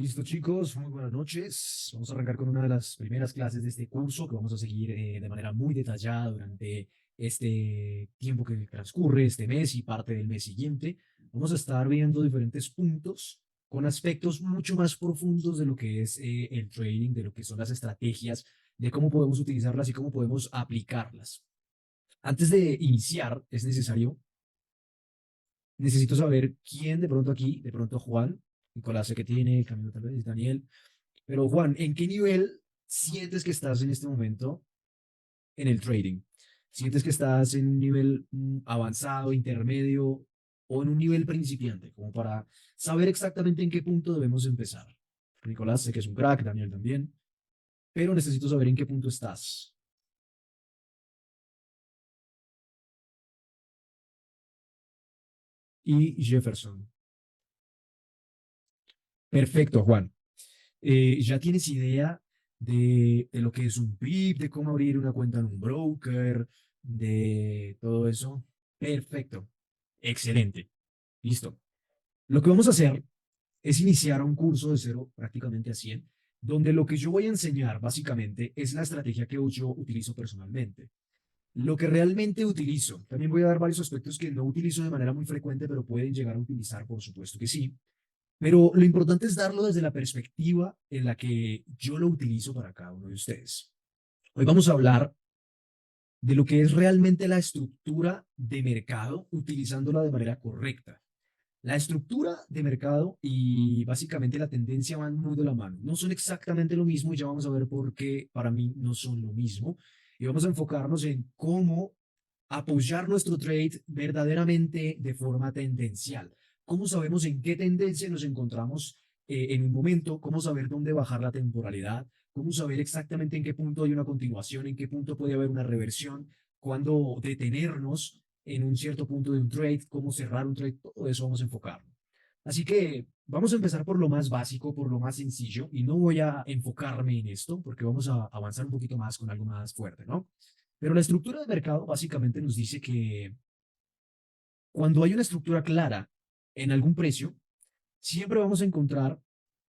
Listo, chicos, muy buenas noches. Vamos a arrancar con una de las primeras clases de este curso que vamos a seguir de manera muy detallada durante este tiempo que transcurre, este mes y parte del mes siguiente. Vamos a estar viendo diferentes puntos con aspectos mucho más profundos de lo que es el trading, de lo que son las estrategias, de cómo podemos utilizarlas y cómo podemos aplicarlas. Antes de iniciar, es necesario, necesito saber quién de pronto aquí, de pronto Juan, Nicolás sé que tiene, Camilo tal vez, Daniel. Pero Juan, ¿en qué nivel sientes que estás en este momento en el trading? ¿Sientes que estás en un nivel avanzado, intermedio o en un nivel principiante? Como para saber exactamente en qué punto debemos empezar. Nicolás, sé que es un crack, Daniel también, pero necesito saber en qué punto estás. Y Jefferson. Perfecto, Juan. ¿Ya tienes idea de lo que es un PIB, de cómo abrir una cuenta en un broker, de todo eso? Perfecto. Excelente. Listo. Lo que vamos a hacer es iniciar un curso de cero prácticamente a 100, donde lo que yo voy a enseñar básicamente es la estrategia que yo utilizo personalmente. Lo que realmente utilizo, también voy a dar varios aspectos que no utilizo de manera muy frecuente, pero pueden llegar a utilizar, por supuesto que sí. Pero lo importante es darlo desde la perspectiva en la que yo lo utilizo para cada uno de ustedes. Hoy vamos a hablar de lo que es realmente la estructura de mercado, utilizándola de manera correcta. La estructura de mercado y básicamente la tendencia van muy de la mano. No son exactamente lo mismo y ya vamos a ver por qué para mí no son lo mismo. Y vamos a enfocarnos en cómo apoyar nuestro trade verdaderamente de forma tendencial. ¿Cómo sabemos en qué tendencia nos encontramos en un momento? ¿Cómo saber dónde bajar la temporalidad? ¿Cómo saber exactamente en qué punto hay una continuación? ¿En qué punto puede haber una reversión? ¿Cuándo detenernos en un cierto punto de un trade? ¿Cómo cerrar un trade? Todo eso vamos a enfocarlo. Así que vamos a empezar por lo más básico, por lo más sencillo, y no voy a enfocarme en esto porque vamos a avanzar un poquito más con algo más fuerte, ¿no? Pero la estructura de mercado básicamente nos dice que cuando hay una estructura clara en algún precio, siempre vamos a encontrar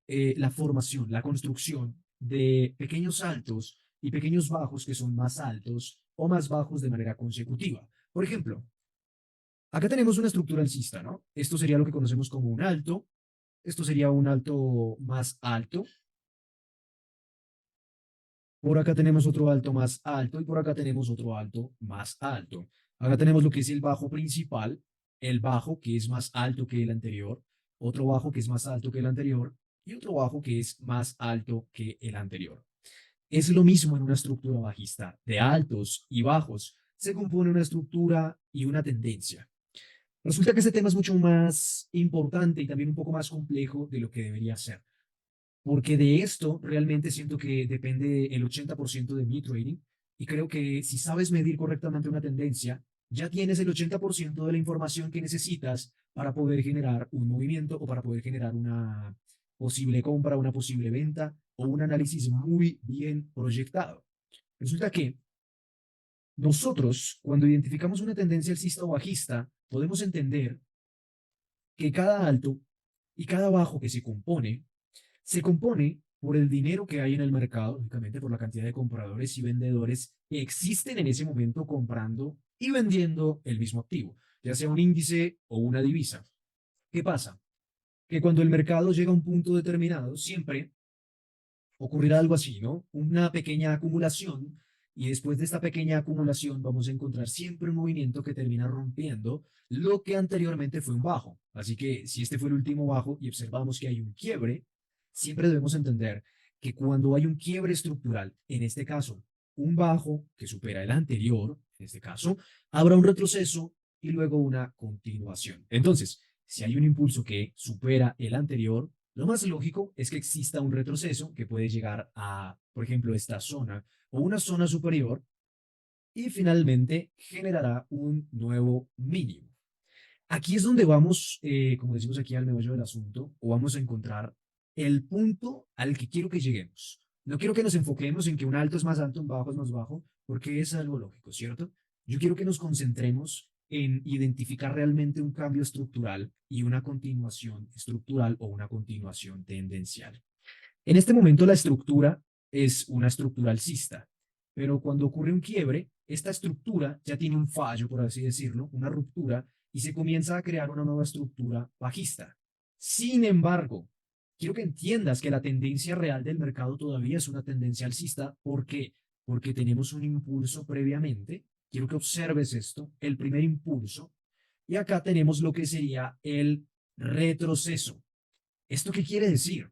la formación, la construcción de pequeños saltos y pequeños bajos que son más altos o más bajos de manera consecutiva. Por ejemplo, acá tenemos una estructura alcista, ¿no? Esto sería lo que conocemos como un alto, esto sería un alto más alto, por acá tenemos otro alto más alto y por acá tenemos otro alto más alto. Acá tenemos lo que es el bajo principal, el bajo que es más alto que el anterior, otro bajo que es más alto que el anterior y otro bajo que es más alto que el anterior. Es lo mismo en una estructura bajista, de altos y bajos. Se compone una estructura y una tendencia. Resulta que este tema es mucho más importante y también un poco más complejo de lo que debería ser, porque de esto realmente siento que depende el 80% de mi trading y creo que si sabes medir correctamente una tendencia, ya tienes el 80% de la información que necesitas para poder generar un movimiento o para poder generar una posible compra, una posible venta o un análisis muy bien proyectado. Resulta que nosotros, cuando identificamos una tendencia alcista o bajista, podemos entender que cada alto y cada bajo que se compone por el dinero que hay en el mercado, únicamente por la cantidad de compradores y vendedores que existen en ese momento comprando y vendiendo el mismo activo, ya sea un índice o una divisa. ¿Qué pasa? Que cuando el mercado llega a un punto determinado, siempre ocurrirá algo así, ¿no? Una pequeña acumulación y después de esta pequeña acumulación vamos a encontrar siempre un movimiento que termina rompiendo lo que anteriormente fue un bajo. Así que si este fue el último bajo y observamos que hay un quiebre, siempre debemos entender que cuando hay un quiebre estructural, en este caso un bajo que supera el anterior, en este caso, habrá un retroceso y luego una continuación. Entonces, si hay un impulso que supera el anterior, lo más lógico es que exista un retroceso que puede llegar a, por ejemplo, esta zona o una zona superior y finalmente generará un nuevo mínimo. Aquí es donde vamos, como decimos aquí, al meollo del asunto, o vamos a encontrar el punto al que quiero que lleguemos. No quiero que nos enfoquemos en que un alto es más alto, un bajo es más bajo, porque es algo lógico, ¿cierto? Yo quiero que nos concentremos en identificar realmente un cambio estructural y una continuación estructural o una continuación tendencial. En este momento la estructura es una estructura alcista, pero cuando ocurre un quiebre, esta estructura ya tiene un fallo, por así decirlo, una ruptura, y se comienza a crear una nueva estructura bajista. Sin embargo, quiero que entiendas que la tendencia real del mercado todavía es una tendencia alcista. ¿Por qué? Porque tenemos un impulso previamente. Quiero que observes esto, el primer impulso, y acá tenemos lo que sería el retroceso. ¿Esto qué quiere decir?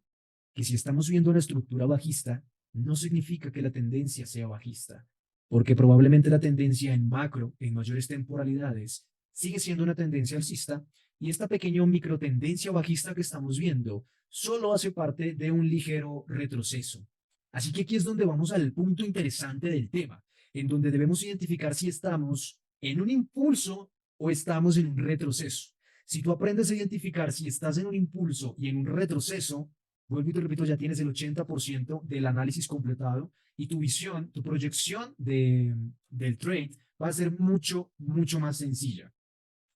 Que si estamos viendo una estructura bajista, no significa que la tendencia sea bajista, porque probablemente la tendencia en macro, en mayores temporalidades, sigue siendo una tendencia alcista, y esta pequeña microtendencia bajista que estamos viendo solo hace parte de un ligero retroceso. Así que aquí es donde vamos al punto interesante del tema, en donde debemos identificar si estamos en un impulso o estamos en un retroceso. Si tú aprendes a identificar si estás en un impulso y en un retroceso, vuelvo y te repito, ya tienes el 80% del análisis completado y tu visión, tu proyección del trade va a ser mucho, mucho más sencilla.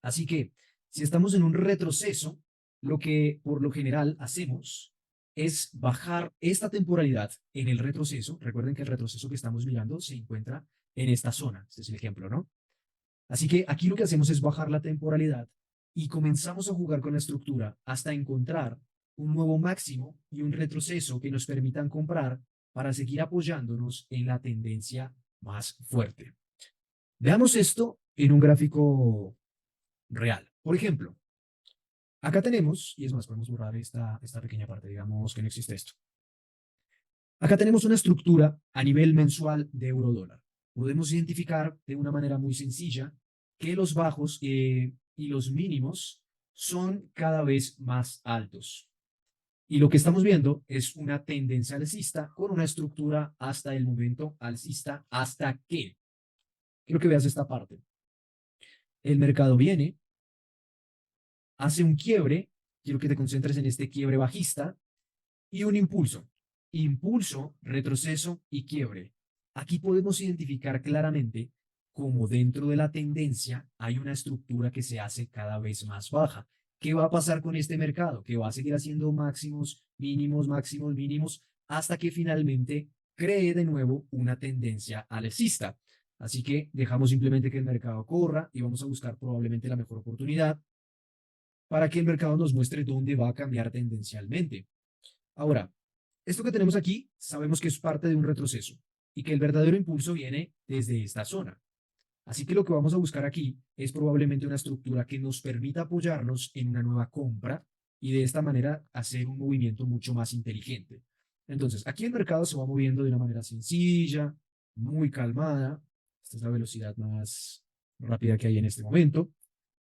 Así que si estamos en un retroceso, lo que por lo general hacemos es bajar esta temporalidad en el retroceso. Recuerden que el retroceso que estamos mirando se encuentra en esta zona. Este es el ejemplo, ¿no? Así que aquí lo que hacemos es bajar la temporalidad y comenzamos a jugar con la estructura hasta encontrar un nuevo máximo y un retroceso que nos permitan comprar para seguir apoyándonos en la tendencia más fuerte. Veamos esto en un gráfico real. Por ejemplo, acá tenemos, y es más, podemos borrar esta pequeña parte, digamos que no existe esto. Acá tenemos una estructura a nivel mensual de euro-dólar. Podemos identificar de una manera muy sencilla que los bajos y los mínimos son cada vez más altos. Y lo que estamos viendo es una tendencia alcista con una estructura hasta el momento alcista, hasta que, quiero que veas esta parte. El mercado viene, hace un quiebre, quiero que te concentres en este quiebre bajista, y un impulso. Impulso, retroceso y quiebre. Aquí podemos identificar claramente cómo dentro de la tendencia hay una estructura que se hace cada vez más baja. ¿Qué va a pasar con este mercado? Que va a seguir haciendo máximos, mínimos, máximos, mínimos, hasta que finalmente cree de nuevo una tendencia alcista. Así que dejamos simplemente que el mercado corra y vamos a buscar probablemente la mejor oportunidad para que el mercado nos muestre dónde va a cambiar tendencialmente. Ahora, esto que tenemos aquí, sabemos que es parte de un retroceso y que el verdadero impulso viene desde esta zona. Así que lo que vamos a buscar aquí es probablemente una estructura que nos permita apoyarnos en una nueva compra y de esta manera hacer un movimiento mucho más inteligente. Entonces, aquí el mercado se va moviendo de una manera sencilla, muy calmada. Esta es la velocidad más rápida que hay en este momento.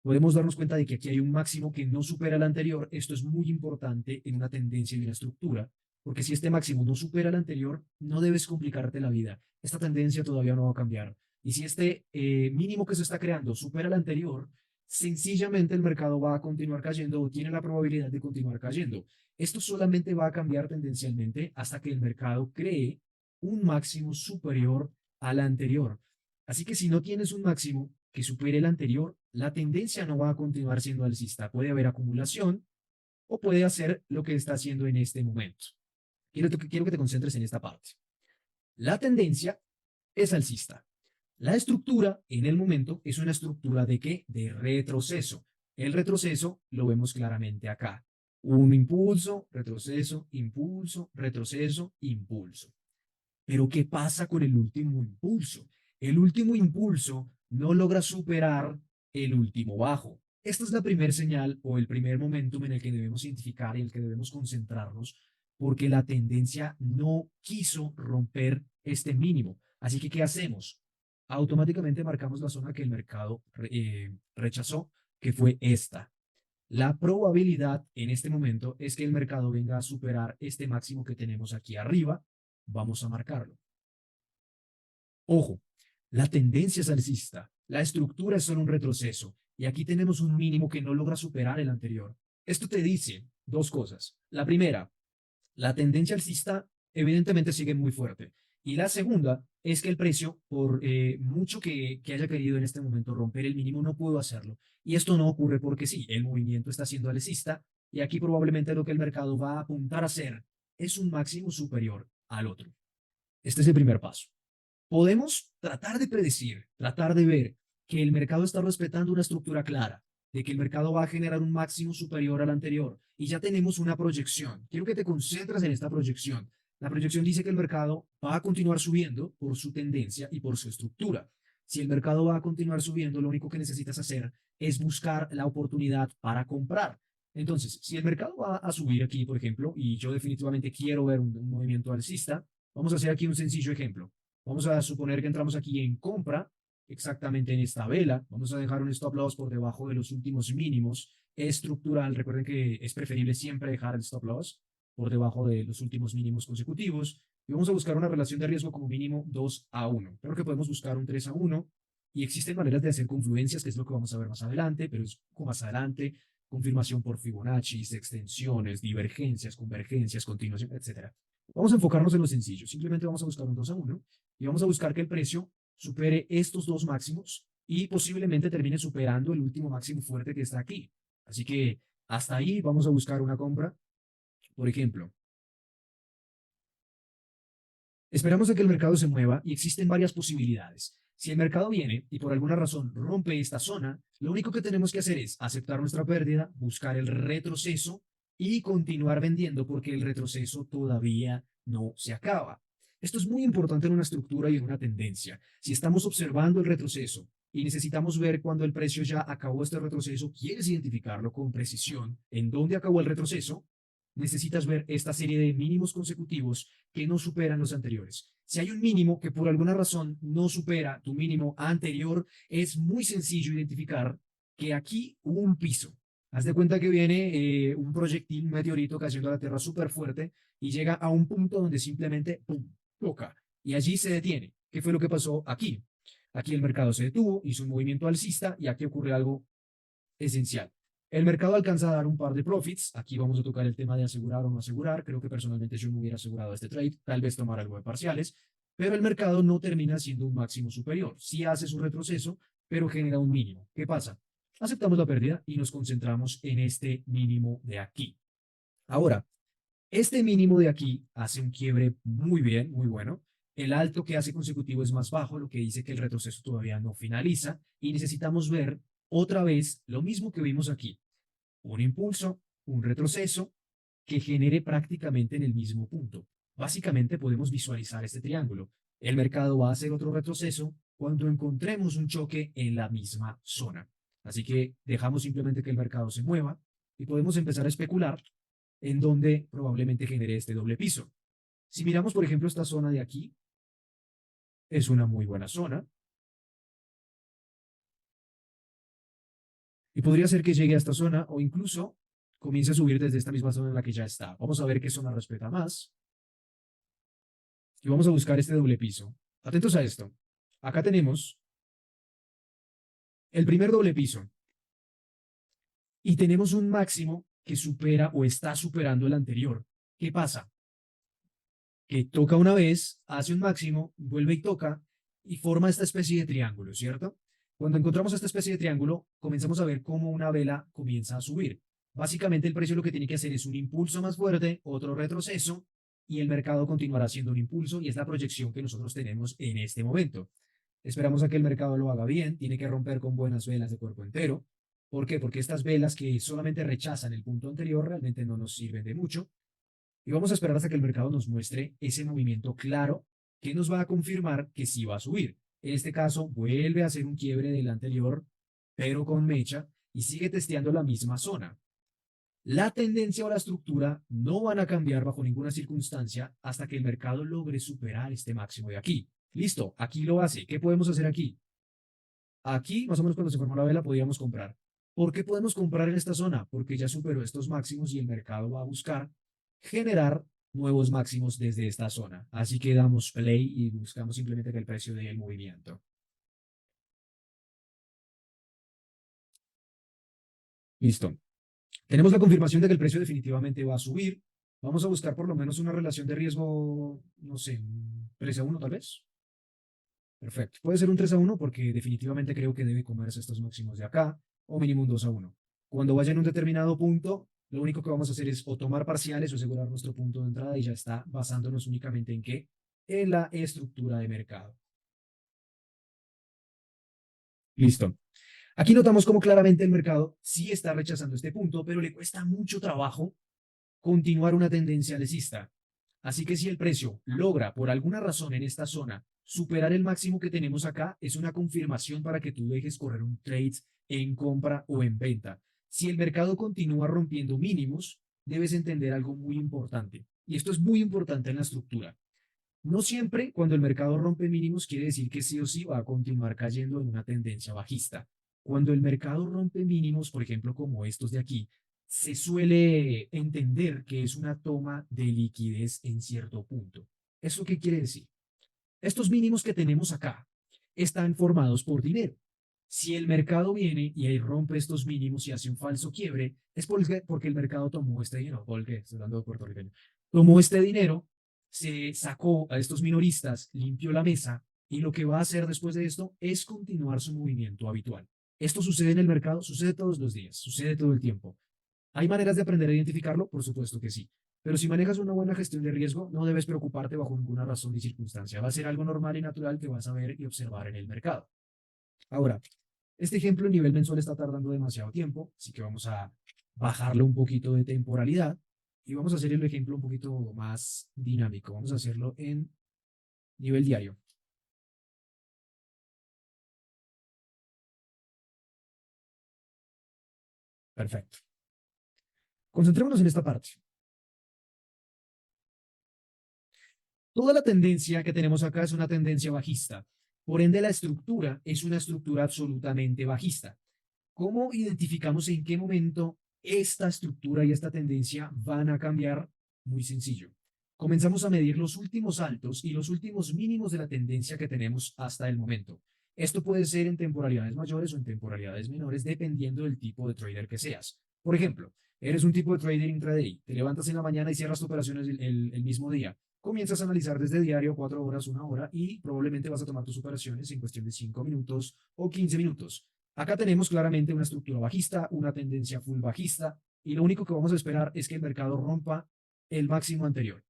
Podemos darnos cuenta de que aquí hay un máximo que no supera el anterior. Esto es muy importante en una tendencia y una estructura, porque si este máximo no supera el anterior, no debes complicarte la vida. Esta tendencia todavía no va a cambiar. Y si este mínimo que se está creando supera el anterior, sencillamente el mercado va a continuar cayendo o tiene la probabilidad de continuar cayendo. Esto solamente va a cambiar tendencialmente hasta que el mercado cree un máximo superior al anterior. Así que si no tienes un máximo que supere el anterior, la tendencia no va a continuar siendo alcista. Puede haber acumulación o puede hacer lo que está haciendo en este momento. Quiero que te concentres en esta parte. La tendencia es alcista. La estructura en el momento es una estructura de ¿qué? De retroceso. El retroceso lo vemos claramente acá. Un impulso, retroceso, impulso, retroceso, impulso. Pero ¿qué pasa con el último impulso? El último impulso no logra superar el último bajo. Esta es la primera señal o el primer momentum en el que debemos identificar y en el que debemos concentrarnos, porque la tendencia no quiso romper este mínimo. Así que, ¿qué hacemos? Automáticamente marcamos la zona que el mercado rechazó, que fue esta. La probabilidad en este momento es que el mercado venga a superar este máximo que tenemos aquí arriba. Vamos a marcarlo. Ojo, la tendencia es alcista, la estructura es solo un retroceso y aquí tenemos un mínimo que no logra superar el anterior. Esto te dice dos cosas. La primera, la tendencia alcista evidentemente sigue muy fuerte. Y la segunda, es que el precio, por mucho que haya querido en este momento romper el mínimo, no pudo hacerlo. Y esto no ocurre porque sí, el movimiento está siendo alcista y aquí probablemente lo que el mercado va a apuntar a hacer es un máximo superior al otro. Este es el primer paso. Podemos tratar de predecir, tratar de ver que el mercado está respetando una estructura clara, de que el mercado va a generar un máximo superior al anterior y ya tenemos una proyección. Quiero que te concentres en esta proyección. La proyección dice que el mercado va a continuar subiendo por su tendencia y por su estructura. Si el mercado va a continuar subiendo, lo único que necesitas hacer es buscar la oportunidad para comprar. Entonces, si el mercado va a subir aquí, por ejemplo, y yo definitivamente quiero ver un movimiento alcista, vamos a hacer aquí un sencillo ejemplo. Vamos a suponer que entramos aquí en compra, exactamente en esta vela. Vamos a dejar un stop loss por debajo de los últimos mínimos estructural. Recuerden que es preferible siempre dejar el stop loss por debajo de los últimos mínimos consecutivos. Y vamos a buscar una relación de riesgo como mínimo 2-1. Creo que podemos buscar un 3-1. Y existen maneras de hacer confluencias, que es lo que vamos a ver más adelante, pero es un poco más adelante. Confirmación por Fibonacci, extensiones, divergencias, convergencias, continuación, etcétera. Vamos a enfocarnos en lo sencillo. Simplemente vamos a buscar un 2-1 y vamos a buscar que el precio supere estos dos máximos y posiblemente termine superando el último máximo fuerte que está aquí. Así que hasta ahí vamos a buscar una compra. Por ejemplo, esperamos a que el mercado se mueva y existen varias posibilidades. Si el mercado viene y por alguna razón rompe esta zona, lo único que tenemos que hacer es aceptar nuestra pérdida, buscar el retroceso y continuar vendiendo porque el retroceso todavía no se acaba. Esto es muy importante en una estructura y en una tendencia. Si estamos observando el retroceso y necesitamos ver cuando el precio ya acabó este retroceso, quieres identificarlo con precisión en dónde acabó el retroceso, necesitas ver esta serie de mínimos consecutivos que no superan los anteriores. Si hay un mínimo que por alguna razón no supera tu mínimo anterior, es muy sencillo identificar que aquí hubo un piso. Haz de cuenta que viene un proyectil, un meteorito cayendo a la Tierra súper fuerte y llega a un punto donde simplemente ¡pum! Toca y allí se detiene. ¿Qué fue lo que pasó aquí? Aquí el mercado se detuvo, hizo un movimiento alcista y aquí ocurre algo esencial. El mercado alcanza a dar un par de profits. Aquí vamos a tocar el tema de asegurar o no asegurar. Creo que personalmente yo no hubiera asegurado este trade, tal vez tomar algo de parciales, pero el mercado no termina siendo un máximo superior. Sí hace su retroceso, pero genera un mínimo. ¿Qué pasa? Aceptamos la pérdida y nos concentramos en este mínimo de aquí. Ahora, este mínimo de aquí hace un quiebre muy bien, muy bueno. El alto que hace consecutivo es más bajo, lo que dice que el retroceso todavía no finaliza y necesitamos ver otra vez lo mismo que vimos aquí. Un impulso, un retroceso que genere prácticamente en el mismo punto. Básicamente podemos visualizar este triángulo. El mercado va a hacer otro retroceso cuando encontremos un choque en la misma zona. Así que dejamos simplemente que el mercado se mueva y podemos empezar a especular en donde probablemente genere este doble piso. Si miramos, por ejemplo, esta zona de aquí, es una muy buena zona y podría ser que llegue a esta zona o incluso comience a subir desde esta misma zona en la que ya está. Vamos a ver qué zona respeta más y vamos a buscar este doble piso. Atentos a esto. Acá tenemos el primer doble piso y tenemos un máximo que supera o está superando el anterior. ¿Qué pasa? Que toca una vez, hace un máximo, vuelve y toca y forma esta especie de triángulo, ¿cierto? Cuando encontramos esta especie de triángulo, comenzamos a ver cómo una vela comienza a subir. Básicamente el precio lo que tiene que hacer es un impulso más fuerte, otro retroceso, y el mercado continuará siendo un impulso y es la proyección que nosotros tenemos en este momento. Esperamos a que el mercado lo haga bien, tiene que romper con buenas velas de cuerpo entero. ¿Por qué? Porque estas velas que solamente rechazan el punto anterior realmente no nos sirven de mucho y vamos a esperar hasta que el mercado nos muestre ese movimiento claro que nos va a confirmar que sí va a subir. En este caso, vuelve a hacer un quiebre del anterior, pero con mecha, y sigue testeando la misma zona. La tendencia o la estructura no van a cambiar bajo ninguna circunstancia hasta que el mercado logre superar este máximo de aquí. Listo, aquí lo hace. ¿Qué podemos hacer aquí? Aquí, más o menos cuando se formó la vela, podíamos comprar. ¿Por qué podemos comprar en esta zona? Porque ya superó estos máximos y el mercado va a buscar generar nuevos máximos desde esta zona. Así que damos play y buscamos simplemente que el precio dé el movimiento. Listo. Tenemos la confirmación de que el precio definitivamente va a subir. Vamos a buscar por lo menos una relación de riesgo, no sé, 3-1 tal vez. Perfecto. Puede ser un 3-1 porque definitivamente creo que debe comerse estos máximos de acá o mínimo un 2-1. Cuando vaya en un determinado punto, lo único que vamos a hacer es o tomar parciales o asegurar nuestro punto de entrada y ya está, basándonos únicamente en qué, en la estructura de mercado. Listo. Aquí notamos cómo claramente el mercado sí está rechazando este punto, pero le cuesta mucho trabajo continuar una tendencia alcista. Así que si el precio logra, por alguna razón en esta zona, superar el máximo que tenemos acá, es una confirmación para que tú dejes correr un trade en compra o en venta. Si el mercado continúa rompiendo mínimos, debes entender algo muy importante. Y esto es muy importante en la estructura. No siempre cuando el mercado rompe mínimos quiere decir que sí o sí va a continuar cayendo en una tendencia bajista. Cuando el mercado rompe mínimos, por ejemplo, como estos de aquí, se suele entender que es una toma de liquidez en cierto punto. ¿Eso qué quiere decir? Estos mínimos que tenemos acá están formados por dinero. Si el mercado viene y ahí rompe estos mínimos y hace un falso quiebre, es porque el mercado tomó este dinero, porque estoy hablando de puertorriqueño, tomó este dinero, se sacó a estos minoristas, limpió la mesa y lo que va a hacer después de esto es continuar su movimiento habitual. Esto sucede en el mercado, sucede todos los días, sucede todo el tiempo. ¿Hay maneras de aprender a identificarlo? Por supuesto que sí. Pero si manejas una buena gestión de riesgo, no debes preocuparte bajo ninguna razón ni circunstancia. Va a ser algo normal y natural que vas a ver y observar en el mercado. Ahora, este ejemplo a nivel mensual está tardando demasiado tiempo, así que vamos a bajarle un poquito de temporalidad y vamos a hacer el ejemplo un poquito más dinámico. Vamos a hacerlo en nivel diario. Perfecto. Concentrémonos en esta parte. Toda la tendencia que tenemos acá es una tendencia bajista. Por ende, la estructura es una estructura absolutamente bajista. ¿Cómo identificamos en qué momento esta estructura y esta tendencia van a cambiar? Muy sencillo. Comenzamos a medir los últimos altos y los últimos mínimos de la tendencia que tenemos hasta el momento. Esto puede ser en temporalidades mayores o en temporalidades menores, dependiendo del tipo de trader que seas. Por ejemplo, eres un tipo de trader intraday, te levantas en la mañana y cierras tu operaciones el mismo día. Comienzas a analizar desde diario 4 horas, 1 hora y probablemente vas a tomar tus operaciones en cuestión de 5 minutos o 15 minutos. Acá tenemos claramente una estructura bajista, una tendencia full bajista, y lo único que vamos a esperar es que el mercado rompa el máximo anterior.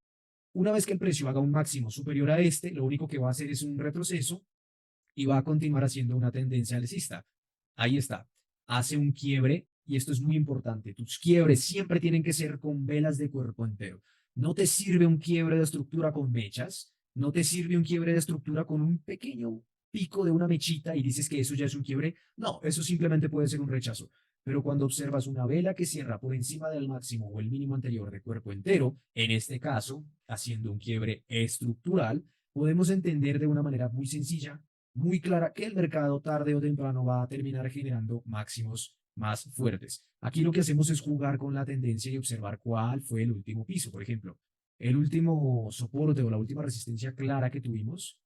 Una vez que el precio haga un máximo superior a este, lo único que va a hacer es un retroceso y va a continuar haciendo una tendencia alcista. Ahí está. Hace un quiebre y esto es muy importante. Tus quiebres siempre tienen que ser con velas de cuerpo entero. No te sirve un quiebre de estructura con mechas, no te sirve un quiebre de estructura con un pequeño pico de una mechita y dices que eso ya es un quiebre. No, eso simplemente puede ser un rechazo. Pero cuando observas una vela que cierra por encima del máximo o el mínimo anterior de cuerpo entero, en este caso, haciendo un quiebre estructural, podemos entender de una manera muy sencilla, muy clara, que el mercado tarde o temprano va a terminar generando máximos más fuertes. Aquí lo que hacemos es jugar con la tendencia y observar cuál fue el último piso. Por ejemplo, el último soporte o la última resistencia clara que tuvimos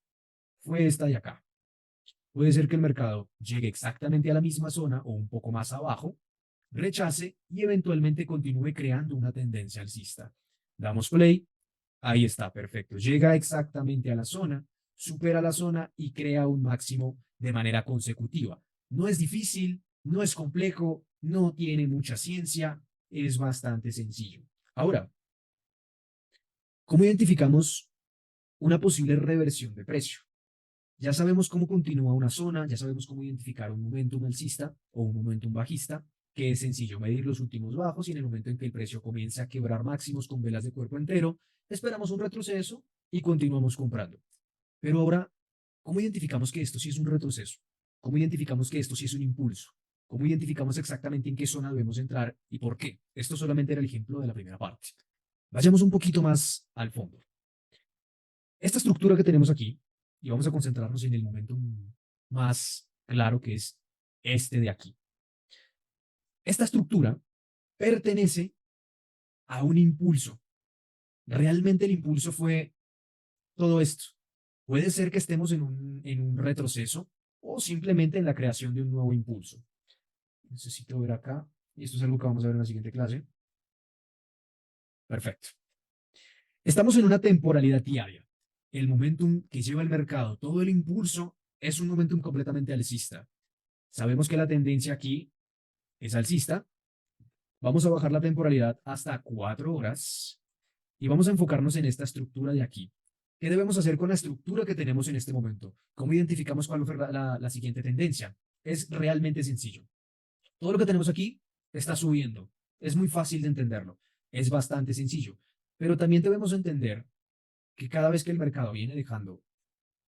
fue esta de acá. Puede ser que el mercado llegue exactamente a la misma zona o un poco más abajo, rechace y eventualmente continúe creando una tendencia alcista. Damos play, ahí está, perfecto. Llega exactamente a la zona, supera la zona y crea un máximo de manera consecutiva. No es difícil, no es complejo, no tiene mucha ciencia, es bastante sencillo. Ahora, ¿cómo identificamos una posible reversión de precio? Ya sabemos cómo continúa una zona, ya sabemos cómo identificar un momentum alcista o un momentum bajista, que es sencillo medir los últimos bajos y en el momento en que el precio comience a quebrar máximos con velas de cuerpo entero, esperamos un retroceso y continuamos comprando. Pero ahora, ¿cómo identificamos que esto sí es un retroceso? ¿Cómo identificamos que esto sí es un impulso? ¿Cómo identificamos exactamente en qué zona debemos entrar y por qué? Esto solamente era el ejemplo de la primera parte. Vayamos un poquito más al fondo. Esta estructura que tenemos aquí, y vamos a concentrarnos en el momento más claro que es este de aquí. Esta estructura pertenece a un impulso. Realmente el impulso fue todo esto. Puede ser que estemos en un retroceso o simplemente en la creación de un nuevo impulso. Necesito ver acá, y esto es algo que vamos a ver en la siguiente clase. Perfecto. Estamos en una temporalidad diaria. el momentum que lleva el mercado, todo el impulso, es un momentum completamente alcista. Sabemos que la tendencia aquí es alcista. Vamos a bajar la temporalidad hasta 4 horas y vamos a enfocarnos en esta estructura de aquí. ¿Qué debemos hacer con la estructura que tenemos en este momento? ¿Cómo identificamos cuál fue la siguiente tendencia? Es realmente sencillo. Todo lo que tenemos aquí está subiendo. Es muy fácil de entenderlo. Es bastante sencillo. Pero también debemos entender que cada vez que el mercado viene dejando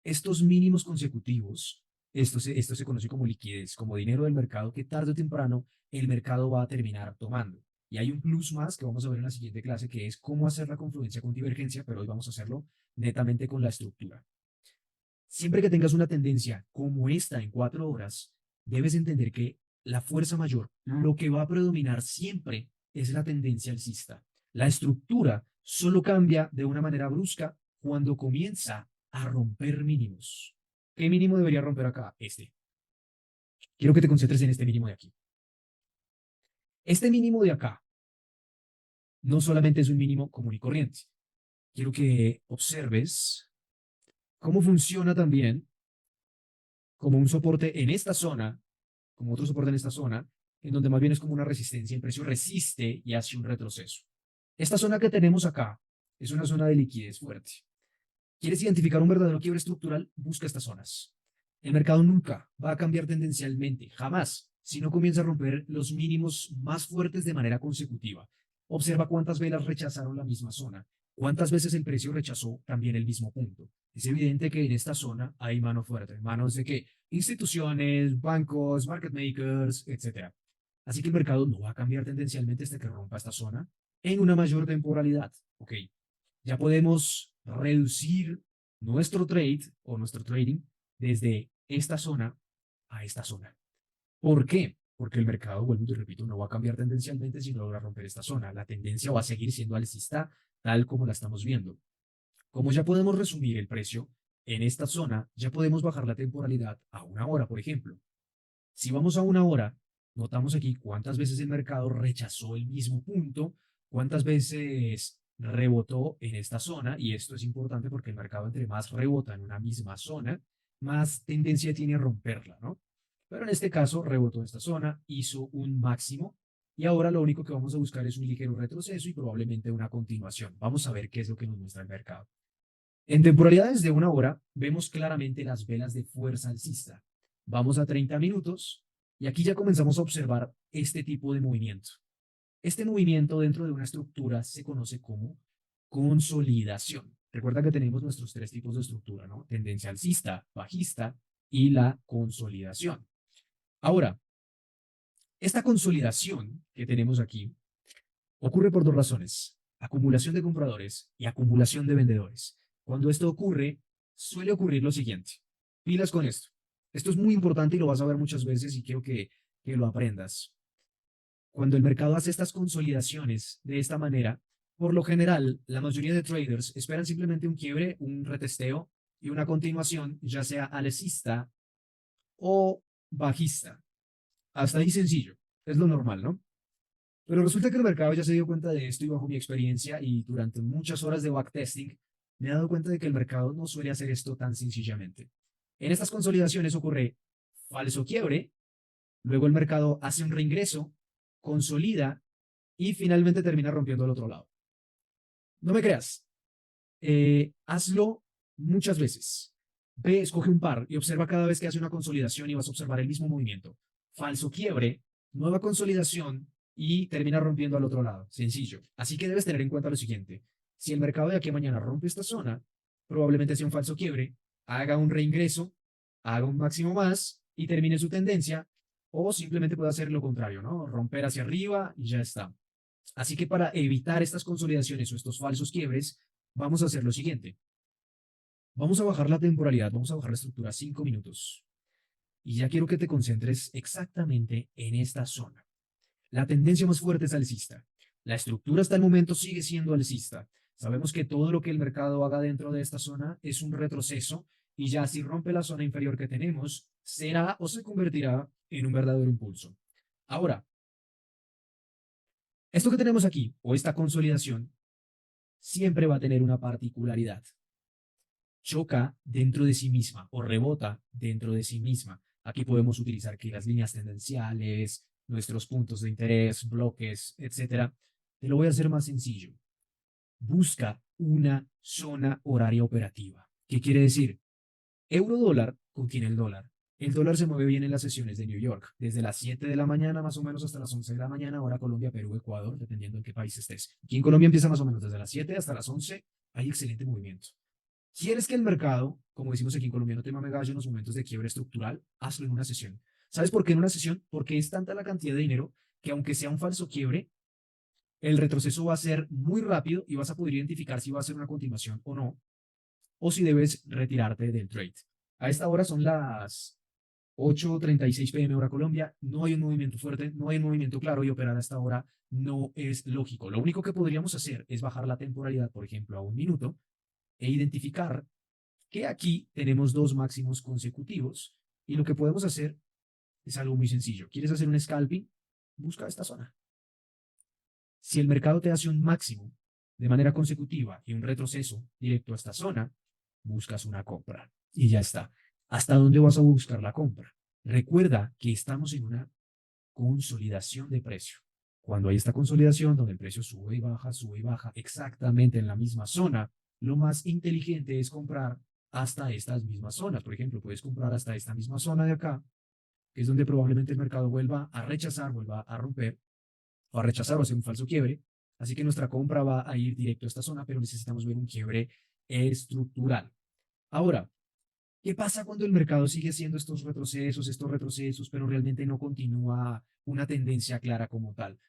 estos mínimos consecutivos, esto se conoce como liquidez, como dinero del mercado, que tarde o temprano el mercado va a terminar tomando. Y hay un plus más que vamos a ver en la siguiente clase, que es cómo hacer la confluencia con divergencia, pero hoy vamos a hacerlo netamente con la estructura. Siempre que tengas una tendencia como esta en 4 horas, debes entender que la fuerza mayor, lo que va a predominar siempre es la tendencia alcista. La estructura solo cambia de una manera brusca cuando comienza a romper mínimos. ¿Qué mínimo debería romper acá? Este. Quiero que te concentres en este mínimo de aquí. Este mínimo de acá no solamente es un mínimo común y corriente. Quiero que observes cómo funciona también como un soporte en esta zona, como otro soporte en esta zona, en donde más bien es como una resistencia. El precio resiste y hace un retroceso. Esta zona que tenemos acá es una zona de liquidez fuerte. ¿Quieres identificar un verdadero quiebre estructural? Busca estas zonas. El mercado nunca va a cambiar tendencialmente, jamás, si no comienza a romper los mínimos más fuertes de manera consecutiva. Observa cuántas velas rechazaron la misma zona, cuántas veces el precio rechazó también el mismo punto. Es evidente que en esta zona hay mano fuerte, manos de que instituciones, bancos, market makers, etcétera. Así que el mercado no va a cambiar tendencialmente hasta que rompa esta zona en una mayor temporalidad. Ok, ya podemos reducir nuestro trade o nuestro trading desde esta zona a esta zona. ¿Por qué? Porque el mercado, vuelvo y te repito, no va a cambiar tendencialmente si no logra romper esta zona. La tendencia va a seguir siendo alcista tal como la estamos viendo. Como ya podemos resumir el precio en esta zona, ya podemos bajar la temporalidad a 1 hora, por ejemplo. Si vamos a 1 hora, notamos aquí cuántas veces el mercado rechazó el mismo punto, cuántas veces rebotó en esta zona, y esto es importante porque el mercado entre más rebota en una misma zona, más tendencia tiene a romperla, ¿no? Pero en este caso rebotó en esta zona, hizo un máximo, y ahora lo único que vamos a buscar es un ligero retroceso y probablemente una continuación. Vamos a ver qué es lo que nos muestra el mercado. En temporalidades de 1 hora, vemos claramente las velas de fuerza alcista. Vamos a 30 minutos y aquí ya comenzamos a observar este tipo de movimiento. Este movimiento dentro de una estructura se conoce como consolidación. Recuerda que tenemos nuestros 3 tipos de estructura, ¿no? Tendencia alcista, bajista y la consolidación. Ahora, esta consolidación que tenemos aquí ocurre por 2 razones: acumulación de compradores y acumulación de vendedores. Cuando esto ocurre, suele ocurrir lo siguiente. Pilas con esto. Esto es muy importante y lo vas a ver muchas veces y quiero que lo aprendas. Cuando el mercado hace estas consolidaciones de esta manera, por lo general, la mayoría de traders esperan simplemente un quiebre, un retesteo y una continuación, ya sea alcista o bajista. Hasta ahí sencillo. Es lo normal, ¿no? Pero resulta que el mercado ya se dio cuenta de esto y bajo mi experiencia y durante muchas horas de backtesting, me he dado cuenta de que el mercado no suele hacer esto tan sencillamente. En estas consolidaciones ocurre falso quiebre, luego el mercado hace un reingreso, consolida y finalmente termina rompiendo al otro lado. No me creas, hazlo muchas veces. Ve, escoge un par y observa cada vez que hace una consolidación y vas a observar el mismo movimiento. Falso quiebre, nueva consolidación y termina rompiendo al otro lado. Sencillo. Así que debes tener en cuenta lo siguiente. Si el mercado de aquí a mañana rompe esta zona, probablemente sea un falso quiebre, haga un reingreso, haga un máximo más y termine su tendencia, o simplemente puede hacer lo contrario, ¿no? Romper hacia arriba y ya está. Así que para evitar estas consolidaciones o estos falsos quiebres, vamos a hacer lo siguiente. Vamos a bajar la temporalidad, vamos a bajar la estructura a 5 minutos. Y ya quiero que te concentres exactamente en esta zona. La tendencia más fuerte es alcista. La estructura hasta el momento sigue siendo alcista. Sabemos que todo lo que el mercado haga dentro de esta zona es un retroceso y ya si rompe la zona inferior que tenemos, será o se convertirá en un verdadero impulso. Ahora, esto que tenemos aquí, o esta consolidación, siempre va a tener una particularidad. choca dentro de sí misma o rebota dentro de sí misma. Aquí podemos utilizar que las líneas tendenciales, nuestros puntos de interés, bloques, etcétera. Te lo voy a hacer más sencillo. Busca una zona horaria operativa. ¿Qué quiere decir? Euro dólar contiene el dólar. El dólar se mueve bien en las sesiones de New York, desde las 7 de la mañana más o menos hasta las 11 de la mañana, hora Colombia, Perú, Ecuador, dependiendo en qué país estés. Aquí en Colombia empieza más o menos desde las 7 hasta las 11, hay excelente movimiento. ¿Quieres que el mercado, como decimos aquí en Colombia, no te mame gallo en los momentos de quiebre estructural? Hazlo en una sesión. ¿Sabes por qué en una sesión? Porque es tanta la cantidad de dinero que aunque sea un falso quiebre, el retroceso va a ser muy rápido y vas a poder identificar si va a ser una continuación o no, o si debes retirarte del trade. A esta hora son las 8:36 p.m. hora Colombia, no hay un movimiento fuerte, no hay un movimiento claro y operar a esta hora no es lógico. Lo único que podríamos hacer es bajar la temporalidad, por ejemplo, a un minuto e identificar que aquí tenemos dos máximos consecutivos y lo que podemos hacer es algo muy sencillo. ¿Quieres hacer un scalping? Busca esta zona. Si el mercado te hace un máximo de manera consecutiva y un retroceso directo a esta zona, buscas una compra y ya está. ¿Hasta dónde vas a buscar la compra? Recuerda que estamos en una consolidación de precio. Cuando hay esta consolidación donde el precio sube y baja exactamente en la misma zona, lo más inteligente es comprar hasta estas mismas zonas. Por ejemplo, puedes comprar hasta esta misma zona de acá, que es donde probablemente el mercado vuelva a rechazar, vuelva a romper o a rechazar o hacer un falso quiebre. Así que nuestra compra va a ir directo a esta zona, pero necesitamos ver un quiebre estructural. Ahora, ¿qué pasa cuando el mercado sigue haciendo estos retrocesos, pero realmente no continúa una tendencia clara como tal?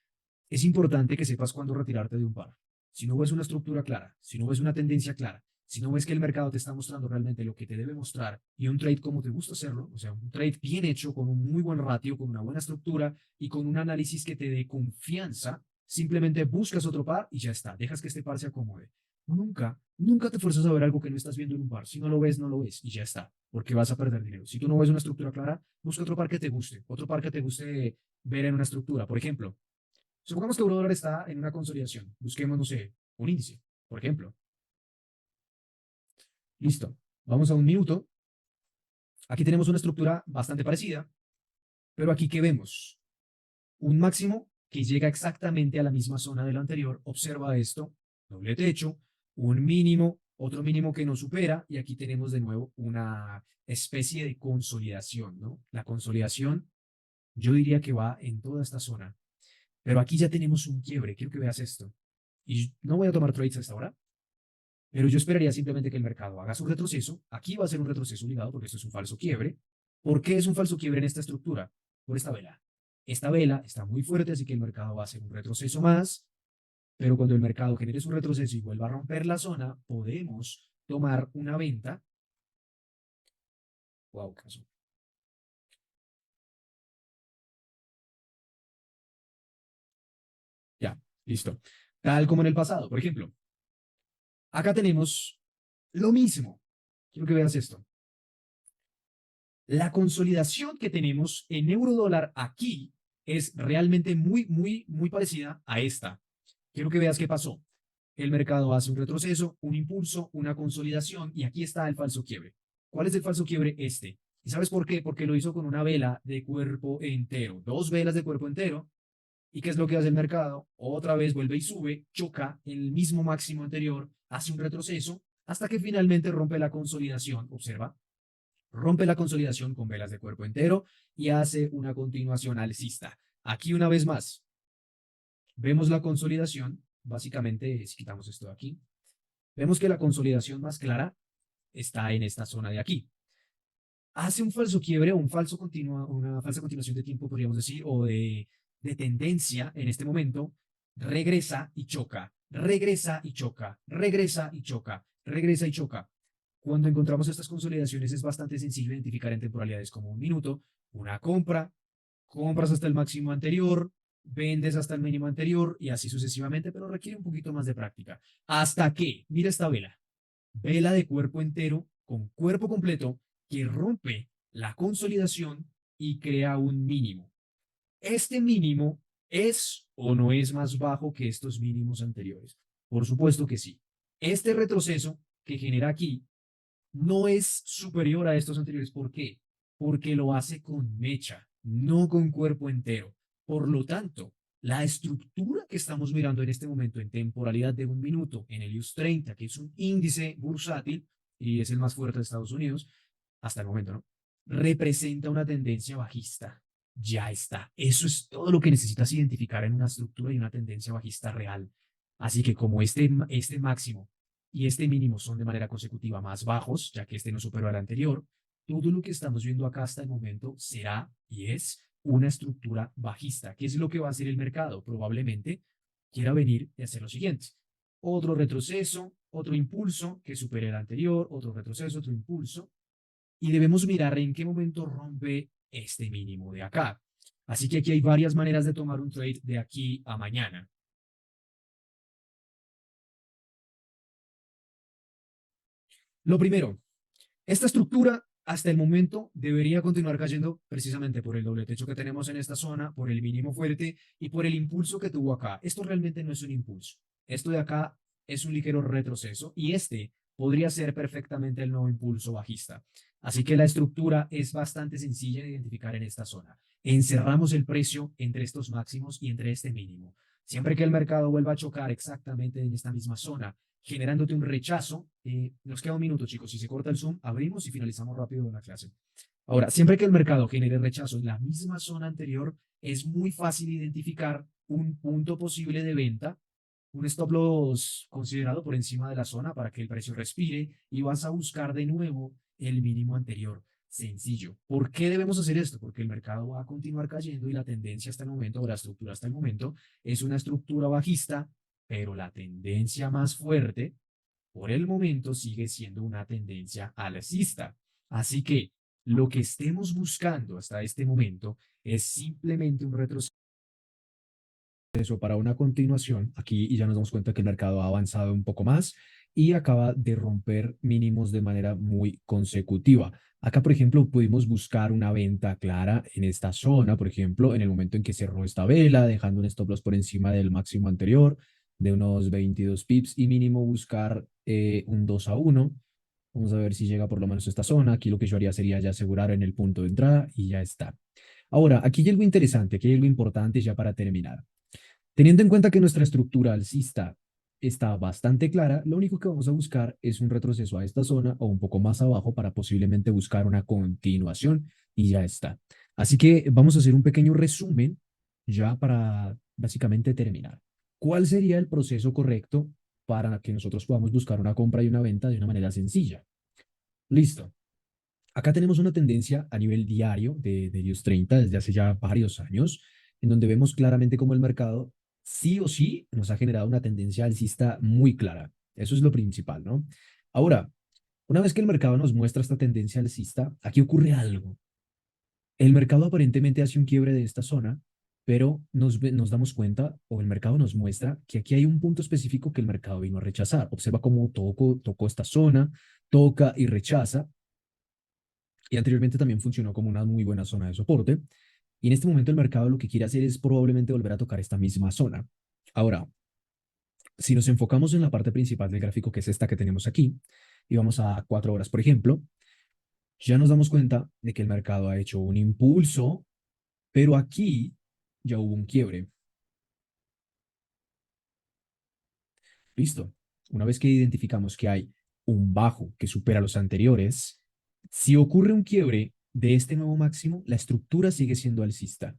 Es importante que sepas cuándo retirarte de un par. Si no ves una estructura clara, si no ves una tendencia clara, si no ves que el mercado te está mostrando realmente lo que te debe mostrar y un trade como te gusta hacerlo, o sea, un trade bien hecho, con un muy buen ratio, con una buena estructura y con un análisis que te dé confianza, simplemente buscas otro par y ya está, dejas que este par se acomode. Nunca te fuerzas a ver algo que no estás viendo en un par. Si no lo ves, no lo ves y ya está, porque vas a perder dinero. Si tú no ves una estructura clara, busca otro par que te guste, otro par que te guste ver en una estructura. Por ejemplo, supongamos que Eurodólar está en una consolidación. Busquemos, no sé, un índice, por ejemplo. Listo. Vamos a un minuto. Aquí tenemos una estructura bastante parecida, pero aquí ¿qué vemos? Un máximo que llega exactamente a la misma zona de la anterior. Observa esto, doble techo, un mínimo, otro mínimo que no supera, y aquí tenemos de nuevo una especie de consolidación, ¿no? La consolidación, yo diría que va en toda esta zona, pero aquí ya tenemos un quiebre. Quiero que veas esto. Y no voy a tomar trades hasta ahora, pero yo esperaría simplemente que el mercado haga su retroceso. Aquí va a ser un retroceso obligado porque esto es un falso quiebre. ¿Por qué es un falso quiebre en esta estructura? Por esta vela. Esta vela está muy fuerte, así que el mercado va a hacer un retroceso más, pero cuando el mercado genere su retroceso y vuelva a romper la zona, podemos tomar una venta. Wow, ¿qué pasó? Ya, listo. Tal como en el pasado. Por ejemplo, acá tenemos lo mismo. Quiero que veas esto. La consolidación que tenemos en euro dólar aquí es realmente muy parecida a esta. Quiero que veas qué pasó. El mercado hace un retroceso, un impulso, una consolidación y aquí está el falso quiebre. ¿Cuál es el falso quiebre? Este. ¿Y sabes por qué? Porque lo hizo con una vela de cuerpo entero, dos velas de cuerpo entero. ¿Y qué es lo que hace el mercado? Otra vez vuelve y sube, choca en el mismo máximo anterior, hace un retroceso hasta que finalmente rompe la consolidación. Observa, rompe la consolidación con velas de cuerpo entero y hace una continuación alcista. Aquí una vez más, vemos la consolidación, básicamente si quitamos esto de aquí, vemos que la consolidación más clara está en esta zona de aquí. Hace un falso quiebre o una falsa continuación de tiempo, podríamos decir, o de tendencia en este momento, regresa y choca, regresa y choca, regresa y choca, regresa y choca. Cuando encontramos estas consolidaciones es bastante sencillo identificar en temporalidades como un minuto, una compra, compras hasta el máximo anterior, vendes hasta el mínimo anterior y así sucesivamente, pero requiere un poquito más de práctica. Hasta que, mira esta vela, vela de cuerpo entero con cuerpo completo que rompe la consolidación y crea un mínimo. ¿Este mínimo es o no es más bajo que estos mínimos anteriores? Por supuesto que sí. Este retroceso que genera aquí no es superior a estos anteriores. ¿Por qué? Porque lo hace con mecha, no con cuerpo entero. Por lo tanto, la estructura que estamos mirando en este momento en temporalidad de un minuto en el IUS 30, que es un índice bursátil y es el más fuerte de Estados Unidos, hasta el momento, ¿no? Representa una tendencia bajista. Ya está. Eso es todo lo que necesitas identificar en una estructura y una tendencia bajista real. Así que como este máximo y este mínimo son de manera consecutiva más bajos, ya que este no superó al anterior, todo lo que estamos viendo acá hasta el momento será y es una estructura bajista. ¿Qué es lo que va a hacer el mercado? Probablemente quiera venir y hacer lo siguiente. Otro retroceso, otro impulso que supere el anterior, otro retroceso, otro impulso, y debemos mirar en qué momento rompe este mínimo de acá. Así que aquí hay varias maneras de tomar un trade de aquí a mañana. Lo primero, esta estructura hasta el momento debería continuar cayendo precisamente por el doble techo que tenemos en esta zona, por el mínimo fuerte y por el impulso que tuvo acá. Esto realmente no es un impulso. Esto de acá es un ligero retroceso y este podría ser perfectamente el nuevo impulso bajista. Así que la estructura es bastante sencilla de identificar en esta zona. Encerramos el precio entre estos máximos y entre este mínimo. Siempre que el mercado vuelva a chocar exactamente en esta misma zona, generándote un rechazo. Nos queda un minuto, chicos. Si se corta el Zoom, abrimos y finalizamos rápido la clase. Ahora, siempre que el mercado genere rechazo en la misma zona anterior, es muy fácil identificar un punto posible de venta, un stop loss considerado por encima de la zona para que el precio respire y vas a buscar de nuevo el mínimo anterior. Sencillo. ¿Por qué debemos hacer esto? Porque el mercado va a continuar cayendo y la tendencia hasta el momento, o la estructura hasta el momento, es una estructura bajista, pero la tendencia más fuerte por el momento sigue siendo una tendencia alcista. Así que lo que estemos buscando hasta este momento es simplemente un retroceso para una continuación aquí y ya nos damos cuenta que el mercado ha avanzado un poco más y acaba de romper mínimos de manera muy consecutiva. Acá, por ejemplo, pudimos buscar una venta clara en esta zona, por ejemplo, en el momento en que cerró esta vela, dejando un stop loss por encima del máximo anterior de unos 22 pips y mínimo buscar un 2-1. Vamos a ver si llega por lo menos a esta zona. Aquí lo que yo haría sería ya asegurar en el punto de entrada y ya está. Ahora, aquí hay algo interesante, aquí hay algo importante ya para terminar. Teniendo en cuenta que nuestra estructura alcista está bastante clara, lo único que vamos a buscar es un retroceso a esta zona o un poco más abajo para posiblemente buscar una continuación y ya está. Así que vamos a hacer un pequeño resumen ya para básicamente terminar. ¿Cuál sería el proceso correcto para que nosotros podamos buscar una compra y una venta de una manera sencilla? Listo. Acá tenemos una tendencia a nivel diario de Dios 30 desde hace ya varios años, en donde vemos claramente cómo el mercado sí o sí nos ha generado una tendencia alcista muy clara. Eso es lo principal, ¿no? Ahora, una vez que el mercado nos muestra esta tendencia alcista, aquí ocurre algo. El mercado aparentemente hace un quiebre de esta zona, pero nos damos cuenta, o el mercado nos muestra, que aquí hay un punto específico que el mercado vino a rechazar. Observa cómo tocó esta zona, toca y rechaza, y anteriormente también funcionó como una muy buena zona de soporte. Y en este momento el mercado lo que quiere hacer es probablemente volver a tocar esta misma zona. Ahora, si nos enfocamos en la parte principal del gráfico, que es esta que tenemos aquí, y vamos a 4 horas, por ejemplo, ya nos damos cuenta de que el mercado ha hecho un impulso, pero aquí ya hubo un quiebre. Listo. Una vez que identificamos que hay un bajo que supera los anteriores, si ocurre un quiebre de este nuevo máximo, la estructura sigue siendo alcista.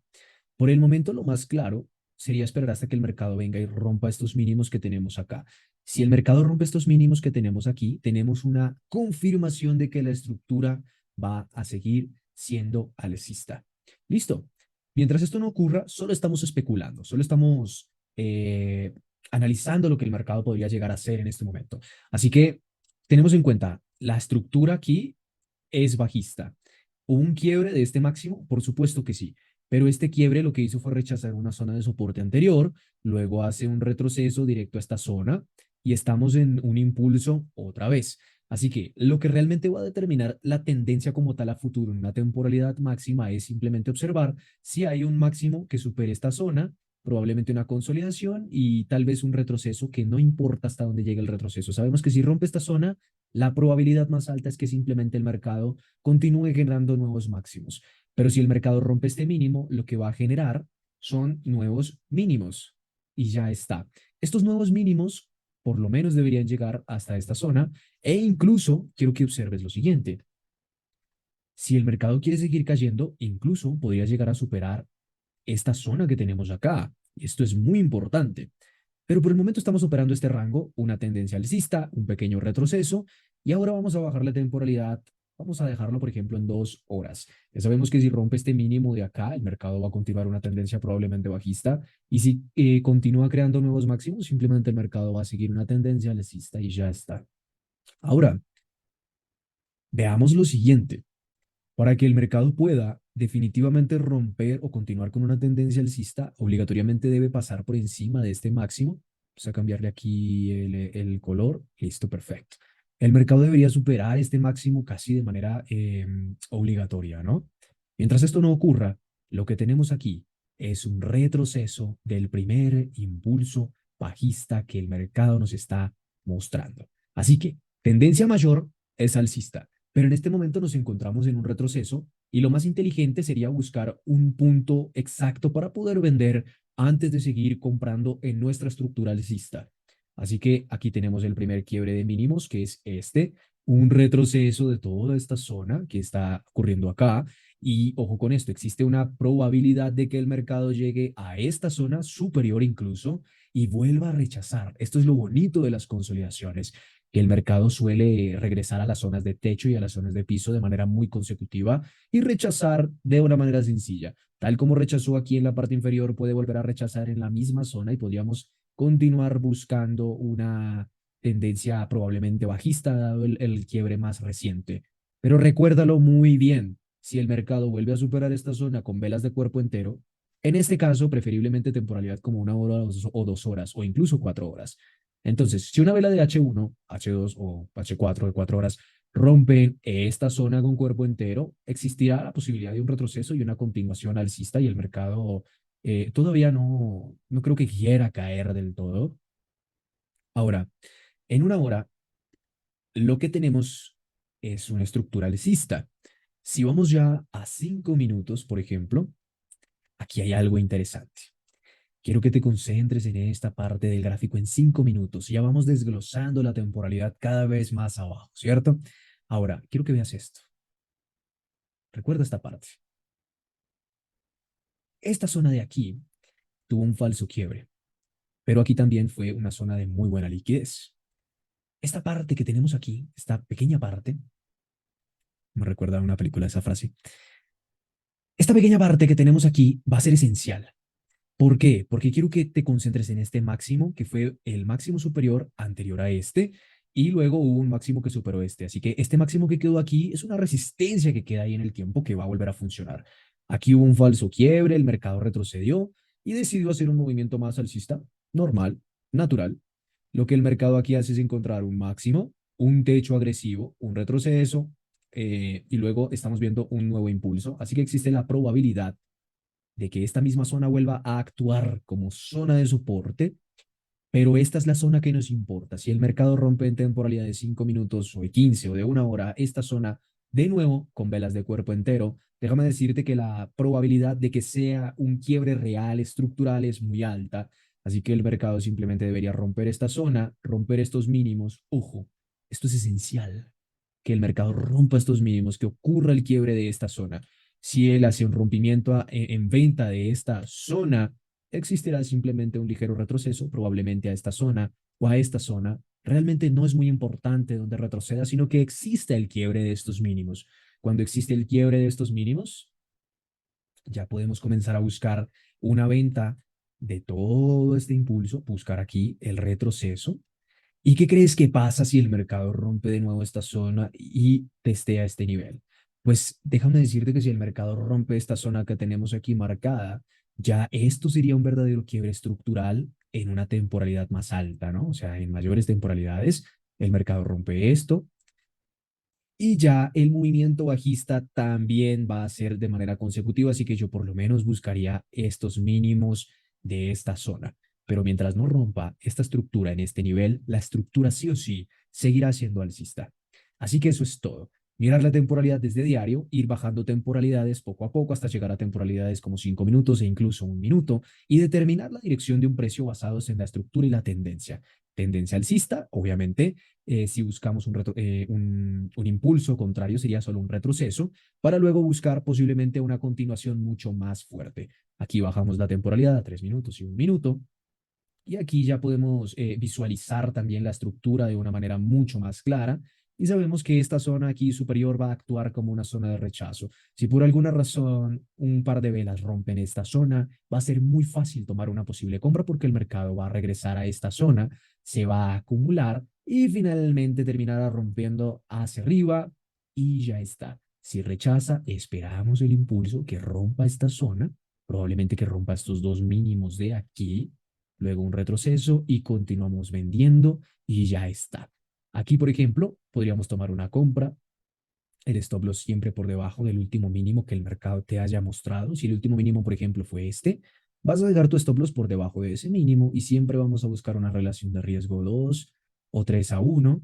Por el momento, lo más claro sería esperar hasta que el mercado venga y rompa estos mínimos que tenemos acá. Si el mercado rompe estos mínimos que tenemos aquí, tenemos una confirmación de que la estructura va a seguir siendo alcista. Listo. Mientras esto no ocurra, solo estamos especulando, solo estamos analizando lo que el mercado podría llegar a hacer en este momento. Así que tenemos en cuenta, la estructura aquí es bajista. ¿Hubo un quiebre de este máximo? Por supuesto que sí, pero este quiebre lo que hizo fue rechazar una zona de soporte anterior, luego hace un retroceso directo a esta zona y estamos en un impulso otra vez. Así que lo que realmente va a determinar la tendencia como tal a futuro en una temporalidad máxima es simplemente observar si hay un máximo que supere esta zona, probablemente una consolidación y tal vez un retroceso que no importa hasta dónde llegue el retroceso. Sabemos que si rompe esta zona, La probabilidad más alta es que simplemente el mercado continúe generando nuevos máximos. Pero si el mercado rompe este mínimo, lo que va a generar son nuevos mínimos. Y ya está. Estos nuevos mínimos por lo menos deberían llegar hasta esta zona. E incluso quiero que observes lo siguiente. Si el mercado quiere seguir cayendo, incluso podría llegar a superar esta zona que tenemos acá. Esto es muy importante. Pero por el momento estamos operando este rango, una tendencia alcista, un pequeño retroceso, y ahora vamos a bajar la temporalidad. Vamos a dejarlo, por ejemplo, en 2 horas. Ya sabemos que si rompe este mínimo de acá, el mercado va a continuar una tendencia probablemente bajista, y si continúa creando nuevos máximos, simplemente el mercado va a seguir una tendencia alcista y ya está. Ahora, veamos lo siguiente. Para que el mercado pueda definitivamente romper o continuar con una tendencia alcista, obligatoriamente debe pasar por encima de este máximo. Vamos a cambiarle aquí el color. Listo, perfecto. El mercado debería superar este máximo casi de manera obligatoria, ¿no? Mientras esto no ocurra, lo que tenemos aquí es un retroceso del primer impulso bajista que el mercado nos está mostrando. Así que tendencia mayor es alcista. Pero en este momento nos encontramos en un retroceso y lo más inteligente sería buscar un punto exacto para poder vender antes de seguir comprando en nuestra estructura alcista. Así que aquí tenemos el primer quiebre de mínimos, que es este, un retroceso de toda esta zona que está ocurriendo acá. Y ojo con esto, existe una probabilidad de que el mercado llegue a esta zona superior incluso y vuelva a rechazar. Esto es lo bonito de las consolidaciones, que el mercado suele regresar a las zonas de techo y a las zonas de piso de manera muy consecutiva y rechazar de una manera sencilla. Tal como rechazó aquí en la parte inferior, puede volver a rechazar en la misma zona y podríamos continuar buscando una tendencia probablemente bajista, dado el quiebre más reciente. Pero recuérdalo muy bien, si el mercado vuelve a superar esta zona con velas de cuerpo entero, en este caso, preferiblemente temporalidad como 1 hora o 2 horas, o incluso 4 horas. Entonces, si una vela de H1, H2 o H4 de 4 horas rompen esta zona con cuerpo entero, existirá la posibilidad de un retroceso y una continuación alcista y el mercado todavía no creo que quiera caer del todo. Ahora, en 1 hora, lo que tenemos es una estructura alcista. Si vamos ya a 5 minutos, por ejemplo, aquí hay algo interesante. Quiero que te concentres en esta parte del gráfico en 5 minutos. Ya vamos desglosando la temporalidad cada vez más abajo, ¿cierto? Ahora, quiero que veas esto. Recuerda esta parte. Esta zona de aquí tuvo un falso quiebre, pero aquí también fue una zona de muy buena liquidez. Esta parte que tenemos aquí, esta pequeña parte, me recuerda a una película esa frase, esta pequeña parte que tenemos aquí va a ser esencial. ¿Por qué? Porque quiero que te concentres en este máximo, que fue el máximo superior anterior a este, y luego hubo un máximo que superó este. Así que este máximo que quedó aquí es una resistencia que queda ahí en el tiempo que va a volver a funcionar. Aquí hubo un falso quiebre, el mercado retrocedió y decidió hacer un movimiento más alcista, normal, natural. Lo que el mercado aquí hace es encontrar un máximo, un techo agresivo, un retroceso, y luego estamos viendo un nuevo impulso. Así que existe la probabilidad de que esta misma zona vuelva a actuar como zona de soporte, pero esta es la zona que nos importa. Si el mercado rompe en temporalidad de 5 minutos o de 15 o de 1 hora, esta zona, de nuevo, con velas de cuerpo entero, déjame decirte que la probabilidad de que sea un quiebre real, estructural, es muy alta. Así que el mercado simplemente debería romper esta zona, romper estos mínimos. Ojo, esto es esencial, que el mercado rompa estos mínimos, que ocurra el quiebre de esta zona. Si él hace un rompimiento en venta de esta zona, existirá simplemente un ligero retroceso, probablemente a esta zona o a esta zona. Realmente no es muy importante donde retroceda, sino que exista el quiebre de estos mínimos. Cuando existe el quiebre de estos mínimos, ya podemos comenzar a buscar una venta de todo este impulso, buscar aquí el retroceso. ¿Y qué crees que pasa si el mercado rompe de nuevo esta zona y testea este nivel? Pues déjame decirte que si el mercado rompe esta zona que tenemos aquí marcada, ya esto sería un verdadero quiebre estructural en una temporalidad más alta, ¿no? O sea, en mayores temporalidades, el mercado rompe esto y ya el movimiento bajista también va a ser de manera consecutiva, así que yo por lo menos buscaría estos mínimos de esta zona. Pero mientras no rompa esta estructura en este nivel, la estructura sí o sí seguirá siendo alcista. Así que eso es todo. Mirar la temporalidad desde diario, ir bajando temporalidades poco a poco hasta llegar a temporalidades como 5 minutos e incluso 1 minuto y determinar la dirección de un precio basados en la estructura y la tendencia. Tendencia alcista, obviamente, si buscamos un impulso contrario sería solo un retroceso para luego buscar posiblemente una continuación mucho más fuerte. Aquí bajamos la temporalidad a 3 minutos y 1 minuto. Y aquí ya podemos visualizar también la estructura de una manera mucho más clara y sabemos que esta zona aquí superior va a actuar como una zona de rechazo. Si por alguna razón un par de velas rompen esta zona, va a ser muy fácil tomar una posible compra porque el mercado va a regresar a esta zona, se va a acumular y finalmente terminará rompiendo hacia arriba y ya está. Si rechaza, esperamos el impulso que rompa esta zona, probablemente que rompa estos dos mínimos de aquí, luego un retroceso y continuamos vendiendo y ya está. Aquí, por ejemplo, podríamos tomar una compra, el stop loss siempre por debajo del último mínimo que el mercado te haya mostrado. Si el último mínimo, por ejemplo, fue este, vas a dejar tu stop loss por debajo de ese mínimo y siempre vamos a buscar una relación de riesgo 2 o 3 a 1.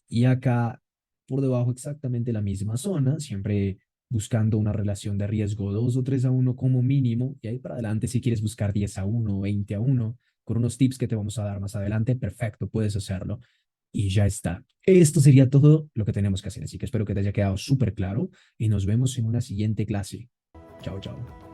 Y acá por debajo exactamente la misma zona, siempre buscando una relación de riesgo 2 o 3 a 1 como mínimo, y ahí para adelante si quieres buscar 10 a 1 o 20 a 1 con unos tips que te vamos a dar más adelante, perfecto, puedes hacerlo. Y ya está. Esto sería todo lo que tenemos que hacer, así que espero que te haya quedado súper claro y nos vemos en una siguiente clase. Chao, chao.